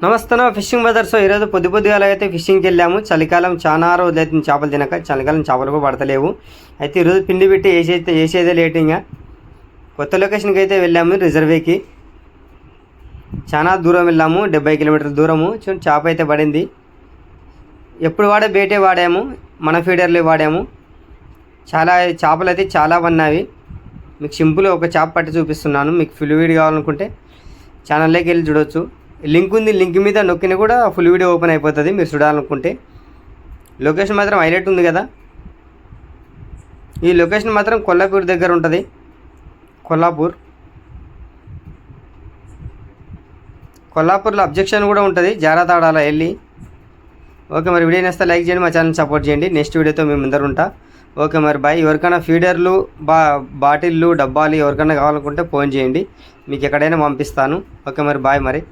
నమస్తే fishing brothers. ఈరోజు పొద్దుగాల అయితే ఫిషింగ్కి వెళ్ళాము. చలికాలం చాలా రోజులైతే చేపలు తినక, చలికాలం చేపలు కూడా పడతలేవు. అయితే ఈరోజు పిండి పెట్టి వేసేదే లేట్. ఇంకా కొత్త లొకేషన్కి అయితే వెళ్ళాము, రిజర్వేకి. చాలా దూరం వెళ్ళాము, 70 కిలోమీటర్ల దూరము. చూడండి, చేప అయితే పడింది. ఎప్పుడు వాడే బేటే వాడాము, మన ఫీడర్లే వాడాము. చాలా చేపలు అయితే చాలా పడినవి. మీకు సింపుల్ ఒక చేప పట్టి చూపిస్తున్నాను. మీకు ఫుల్ వీడియో కావాలనుకుంటే ఛానల్లోకి వెళ్ళి చూడవచ్చు. లింక్ ఉంది, లింక్ మీద నొక్కిన కూడా ఫుల్ వీడియో ఓపెన్ అయిపోతుంది మీరు చూడాలనుకుంటే. లొకేషన్ మాత్రం హైలైట్ ఉంది కదా. ఈ లొకేషన్ మాత్రం కొల్లాపూర్ దగ్గర ఉంటుంది. కొల్లాపూర్లో అబ్జెక్షన్ కూడా ఉంటుంది, జాగ్రత్త ఆడాలి వెళ్ళి. ఓకే, మరి వీడియో నేస్తే లైక్ చేయండి, మా ఛానల్ సపోర్ట్ చేయండి. నెక్స్ట్ వీడియోతో మేము ముందర ఉంటా. ఓకే, మరి బాయ్. ఎవరికైనా ఫీడర్లు, బాటిళ్ళు, డబ్బాలు ఎవరికైనా కావాలనుకుంటే ఫోన్ చేయండి, మీకు ఎక్కడైనా పంపిస్తాను. ఓకే, మరి బాయ్ మరి.